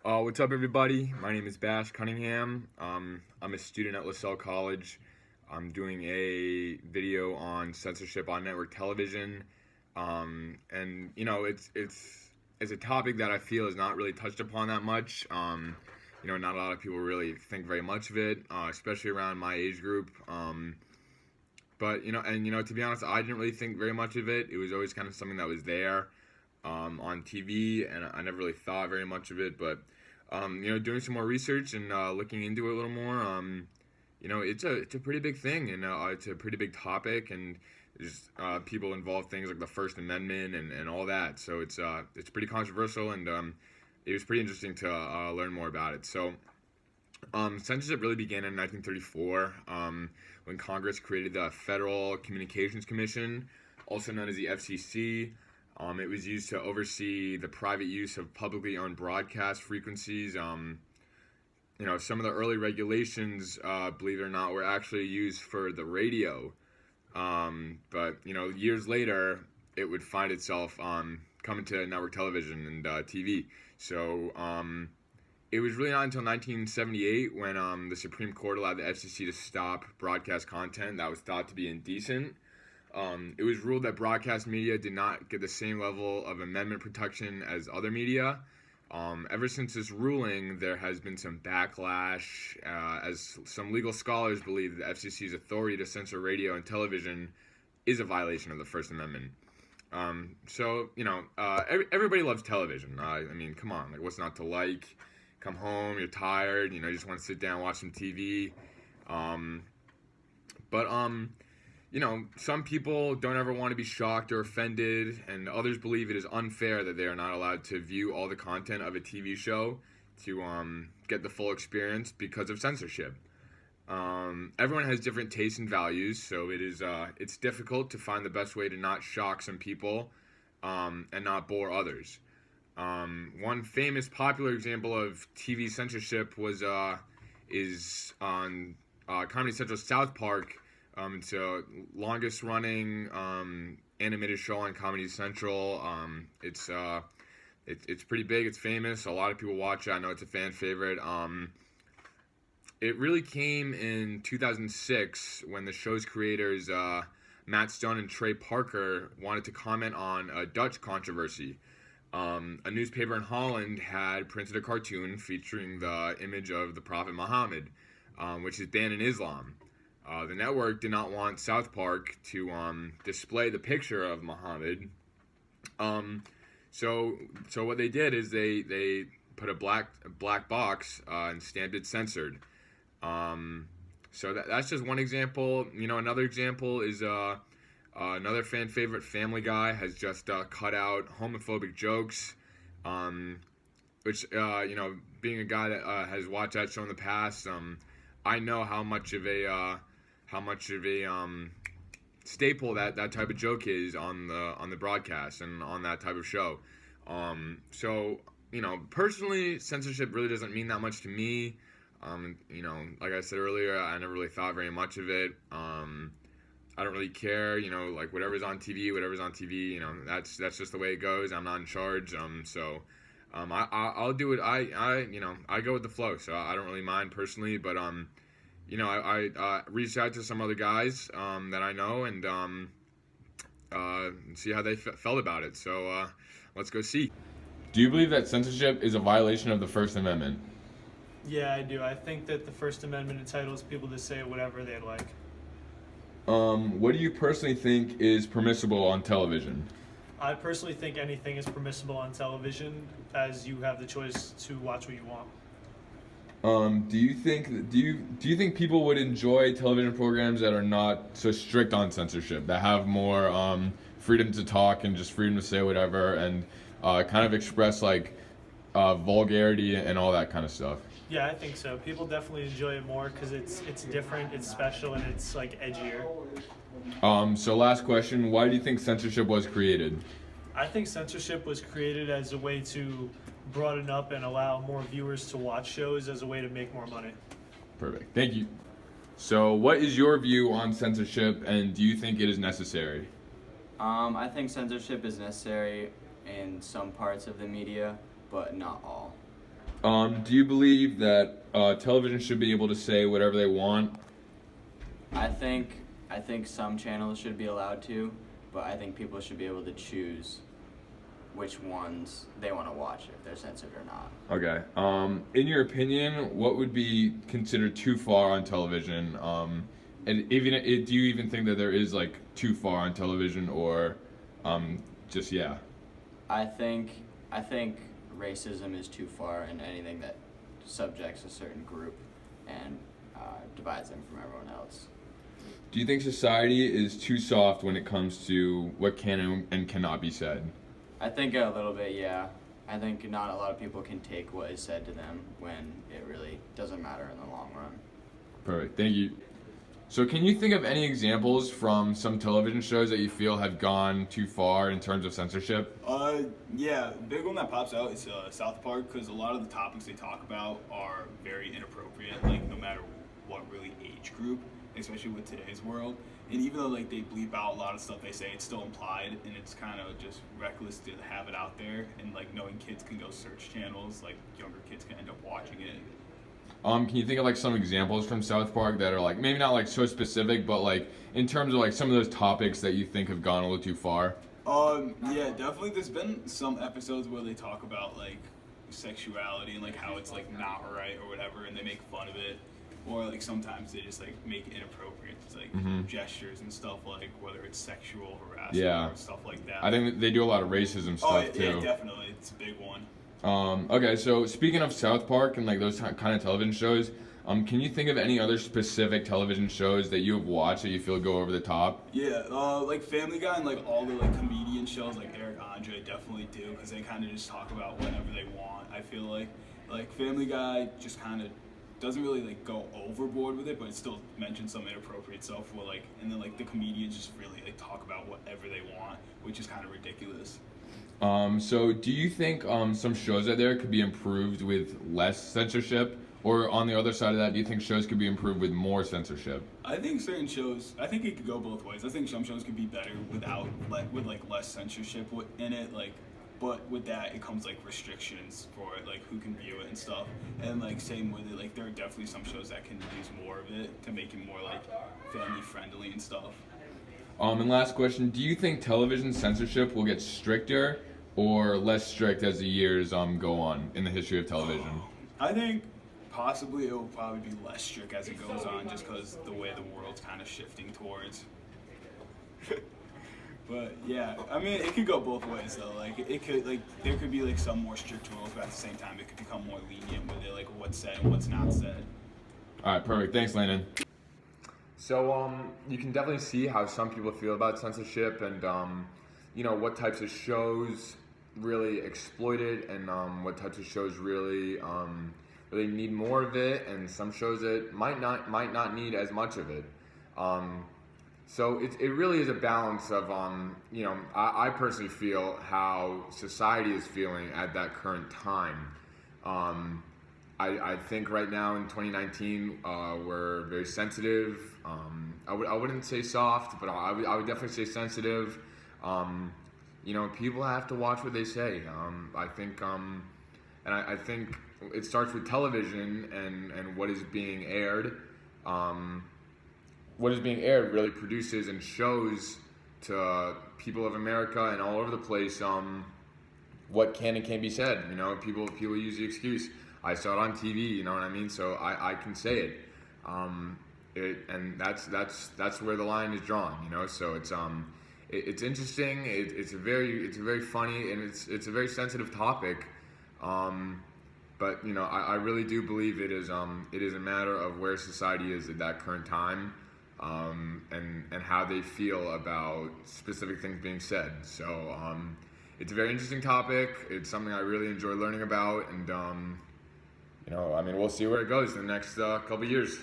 What's up, everybody? My name is Bash Cunningham. I'm a student at LaSalle College. I'm doing a video on censorship on network television, and it's a topic that I feel is not really touched upon that much. Not a lot of people really think very much of it, especially around my age group. But to be honest, I didn't really think very much of it. It was always kind of something that was there on TV, and I never really thought very much of it. But doing some more research and looking into it a little more, it's a pretty big thing, and it's a pretty big topic, and there's people involved things like the First Amendment and all that. So it's pretty controversial, and it was pretty interesting to learn more about it. So censorship really began in 1934 when Congress created the Federal Communications Commission, also known as the FCC. It was used to oversee the private use of publicly owned broadcast frequencies. Some of the early regulations, believe it or not, were actually used for the radio. But years later, it would find itself coming to network television and TV. So it was really not until 1978 when the Supreme Court allowed the FCC to stop broadcast content that was thought to be indecent. It was ruled that broadcast media did not get the same level of amendment protection as other media. Ever since this ruling, there has been some backlash, as some legal scholars believe that the FCC's authority to censor radio and television is a violation of the First Amendment. Everybody loves television. I mean, come on, like, what's not to like? Come home, you're tired, you just want to sit down, watch some TV. Some people don't ever want to be shocked or offended, and others believe it is unfair that they are not allowed to view all the content of a TV show to get the full experience because of censorship. Everyone has different tastes and values, so it's difficult to find the best way to not shock some people and not bore others. One famous popular example of TV censorship is on Comedy Central's South Park. It's a longest running animated show on Comedy Central. It's pretty big. It's famous. A lot of people watch it. I know it's a fan favorite. It really came in 2006 when the show's creators, Matt Stone and Trey Parker, wanted to comment on a Dutch controversy. A newspaper in Holland had printed a cartoon featuring the image of the Prophet Muhammad, which is banned in Islam. The network did not want South Park to display the picture of Muhammad. So what they did is they put a black box and stamped it censored. That's just one example. Another example is another fan favorite, Family Guy, has just cut out homophobic jokes. Which being a guy that has watched that show in the past, I know how much of a staple that type of joke is on the broadcast and on that type of show. Personally, censorship really doesn't mean that much to me. Like I said earlier, I never really thought very much of it. I don't really care. Like whatever's on TV. That's just the way it goes. I'm not in charge. I'll do it. I go with the flow. So I don't really mind personally, but I reached out to some other guys that I know and see how they felt about it. So let's go see. Do you believe that censorship is a violation of the First Amendment? Yeah, I do. I think that the First Amendment entitles people to say whatever they like. What do you personally think is permissible on television? I personally think anything is permissible on television, as you have the choice to watch what you want. Do you think people would enjoy television programs that are not so strict on censorship, that have more freedom to talk and just freedom to say whatever, and kind of express like vulgarity and all that kind of stuff? Yeah, I think so. People definitely enjoy it more because it's different, it's special, and it's like edgier. So last question, why do you think censorship was created? I think censorship was created as a way to broaden up and allow more viewers to watch shows as a way to make more money. Perfect. Thank you. So what is your view on censorship, and do you think it is necessary? I think censorship is necessary in some parts of the media, but not all. Do you believe that television should be able to say whatever they want? I think some channels should be allowed to, but I think people should be able to choose which ones they want to watch, if they're censored or not. Okay. In your opinion, what would be considered too far on television? And do you even think that there is like too far on television, or just yeah? I think racism is too far in anything that subjects a certain group and divides them from everyone else. Do you think society is too soft when it comes to what can and cannot be said? I think a little bit, yeah. I think not a lot of people can take what is said to them when it really doesn't matter in the long run. Perfect. Thank you. So can you think of any examples from some television shows that you feel have gone too far in terms of censorship? Yeah, big one that pops out is South Park, because a lot of the topics they talk about are very inappropriate, like no matter what really age group, especially with today's world. And even though like they bleep out a lot of stuff they say, it's still implied, and it's kind of just reckless to have it out there. And like knowing kids can go search channels, like younger kids can end up watching it. Can you think of like some examples from South Park that are like maybe not like so specific, but like in terms of like some of those topics that you think have gone a little too far? Yeah, definitely. There's been some episodes where they talk about like sexuality and like how it's like not right or whatever, and they make fun of it. Or like sometimes they just like make inappropriate like gestures and stuff, like whether it's sexual harassment or stuff like that. I think they do a lot of racism stuff too. Yeah, definitely. It's a big one. Okay, so speaking of South Park and like those kind of television shows, can you think of any other specific television shows that you have watched that you feel go over the top? Yeah, like Family Guy and like all the like comedian shows like Eric Andre definitely do, because they kind of just talk about whatever they want. I feel like Family Guy just kind of doesn't really like go overboard with it, but it still mentions some inappropriate stuff. Where like, and then like the comedians just really like talk about whatever they want, which is kind of ridiculous. So do you think some shows out there could be improved with less censorship? Or on the other side of that, do you think shows could be improved with more censorship? I think certain shows, I think it could go both ways. I think some shows could be better with like less censorship in it, like, but with that it comes like restrictions for like who can view it and stuff. And like same with it, like there are definitely some shows that can use more of it to make it more like family friendly and stuff. And last question, do you think television censorship will get stricter or less strict as the years go on in the history of television? I think possibly it will probably be less strict as it goes on, just because the way the world's kind of shifting towards. But yeah, I mean, it could go both ways though. Like it could, like there could be like some more strict rules, but at the same time, it could become more lenient with it, like what's said and what's not said. All right, perfect. Thanks, Landon. So you can definitely see how some people feel about censorship, and what types of shows really exploit it, and what types of shows really really need more of it, and some shows that might not need as much of it. So it really is a balance of I personally feel how society is feeling at that current time. I think right now in 2019 we're very sensitive. I wouldn't say soft, but I would definitely say sensitive. People have to watch what they say. I think I think it starts with television and what is being aired. What is being aired really produces and shows to people of America and all over the place what can and can't be said. People use the excuse, I saw it on TV, you know what I mean? So I can say it. And that's where the line is drawn, So it's interesting. It's a very funny, and it's a very sensitive topic. But I really do believe it is a matter of where society is at that current time, and how they feel about specific things being said. So it's a very interesting topic. It's something I really enjoy learning about, and we'll see where it goes in the next couple years.